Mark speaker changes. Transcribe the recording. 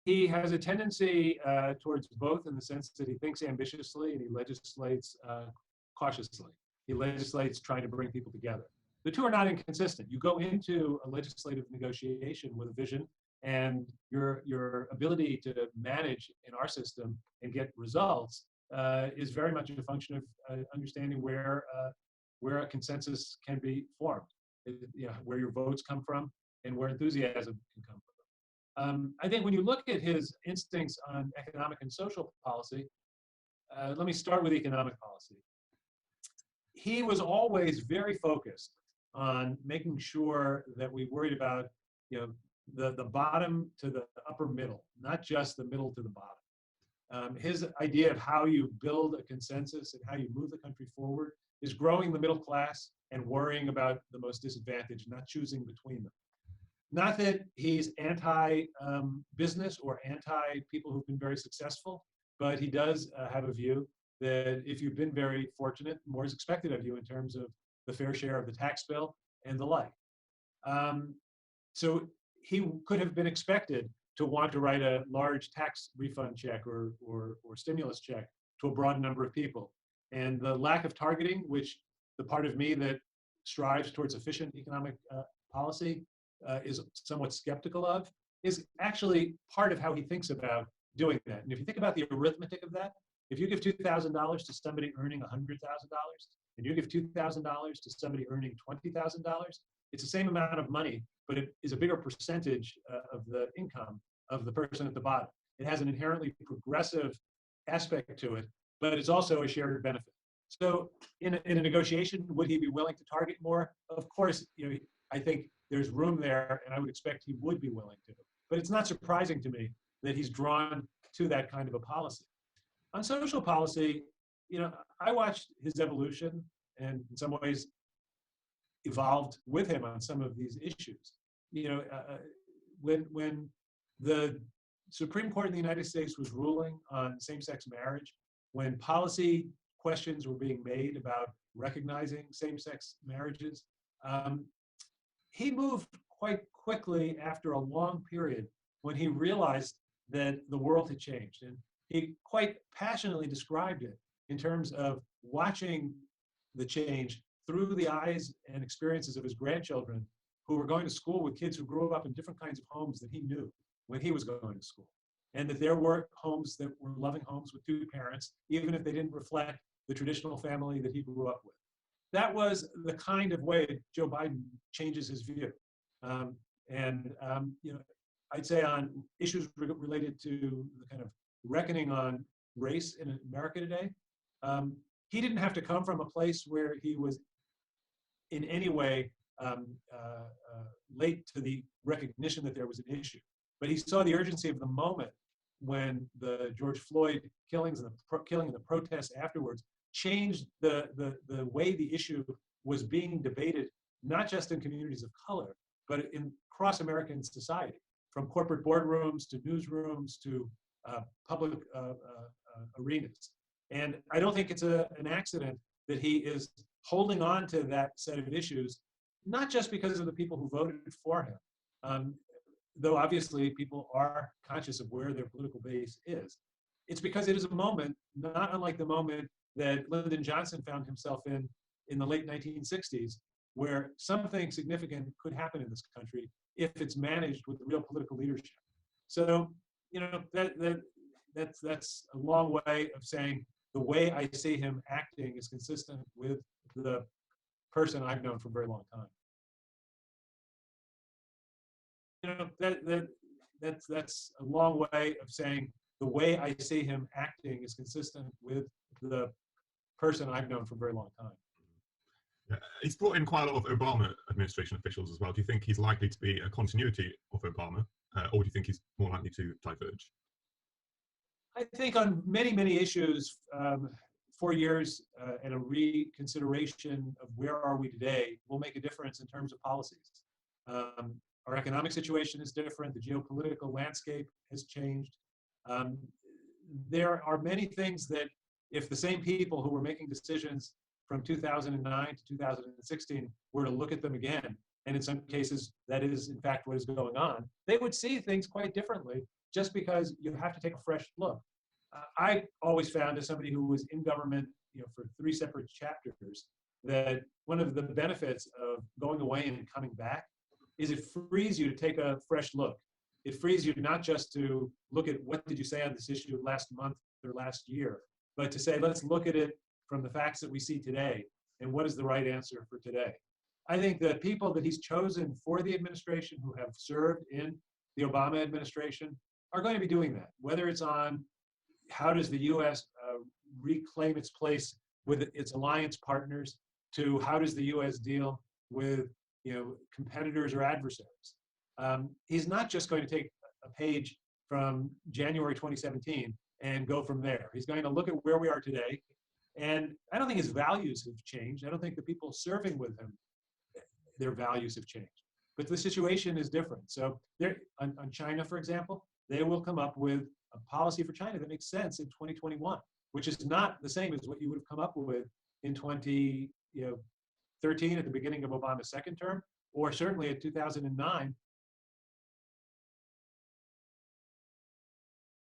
Speaker 1: He has a tendency towards both in the sense that he thinks ambitiously and he legislates cautiously. He legislates trying to bring people together. The two are not inconsistent. You go into a legislative negotiation with a vision, and your ability to manage in our system and get results is very much a function of understanding where a consensus can be formed, where your votes come from and where enthusiasm can come from. I think when you look at his instincts on economic and social policy, let me start with economic policy. He was always very focused on making sure that we worried about, the bottom to the upper middle, not just the middle to the bottom. His idea of how you build a consensus and how you move the country forward is growing the middle class and worrying about the most disadvantaged, not choosing between them. Not that he's anti-business or anti-people who've been very successful, but he does have a view that if you've been very fortunate, more is expected of you in terms of the fair share of the tax bill and the like. So he could have been expected to want to write a large tax refund check or stimulus check to a broad number of people. And the lack of targeting, which the part of me that strives towards efficient economic policy is somewhat skeptical of, is actually part of how he thinks about doing that. And if you think about the arithmetic of that, if you give $2,000 to somebody earning $100,000, and you give $2,000 to somebody earning $20,000, it's the same amount of money, but it is a bigger percentage of the income of the person at the bottom. It has an inherently progressive aspect to it, but it's also a shared benefit. So in a negotiation, would he be willing to target more? Of course, I think there's room there, and I would expect he would be willing to. But it's not surprising to me that he's drawn to that kind of a policy. On social policy, I watched his evolution and in some ways evolved with him on some of these issues. When the Supreme Court in the United States was ruling on same-sex marriage, when policy questions were being made about recognizing same-sex marriages, he moved quite quickly after a long period when he realized that the world had changed. And he quite passionately described it in terms of watching the change through the eyes and experiences of his grandchildren who were going to school with kids who grew up in different kinds of homes that he knew when he was going to school. And that there were homes that were loving homes with two parents, even if they didn't reflect the traditional family that he grew up with. That was the kind of way Joe Biden changes his view. I'd say on issues related to the kind of reckoning on race in America today, he didn't have to come from a place where he was in any way late to the recognition that there was an issue. But he saw the urgency of the moment when the George Floyd killings and the killing and the protests afterwards changed the way the issue was being debated, not just in communities of color, but in across American society, from corporate boardrooms to newsrooms to public arenas. And I don't think it's an accident that he is holding on to that set of issues, not just because of the people who voted for him, though obviously people are conscious of where their political base is. It's because it is a moment, not unlike the moment that Lyndon Johnson found himself in the late 1960s, where something significant could happen in this country if it's managed with real political leadership. So, that's a long way of saying the way I see him acting is consistent with the person I've known for a very long time. That's a long way of saying the way I see him acting is consistent with the person I've known for a very long time.
Speaker 2: Yeah. He's brought in quite a lot of Obama administration officials as well. Do you think he's likely to be a continuity of Obama, or do you think he's more likely to diverge?
Speaker 1: I think on many, many issues, 4 years and a reconsideration of where are we today will make a difference in terms of policies. Our economic situation is different. The geopolitical landscape has changed. There are many things that if the same people who were making decisions from 2009 to 2016 were to look at them again, and in some cases that is in fact what is going on, they would see things quite differently just because you have to take a fresh look. I always found, as somebody who was in government, for 3 separate chapters, that one of the benefits of going away and coming back is it frees you to take a fresh look. It frees you not just to look at what did you say on this issue last month or last year, but to say, let's look at it from the facts that we see today and what is the right answer for today. I think the people that he's chosen for the administration who have served in the Obama administration are going to be doing that, whether it's on how does the U.S. Reclaim its place with its alliance partners, to how does the U.S. deal with competitors or adversaries. He's not just going to take a page from January 2017 and go from there. He's going to look at where we are today. And I don't think his values have changed. I don't think the people serving with him, their values have changed. But the situation is different. So on China, for example, they will come up with a policy for China that makes sense in 2021, which is not the same as what you would have come up with in 2013 at the beginning of Obama's second term, or certainly in 2009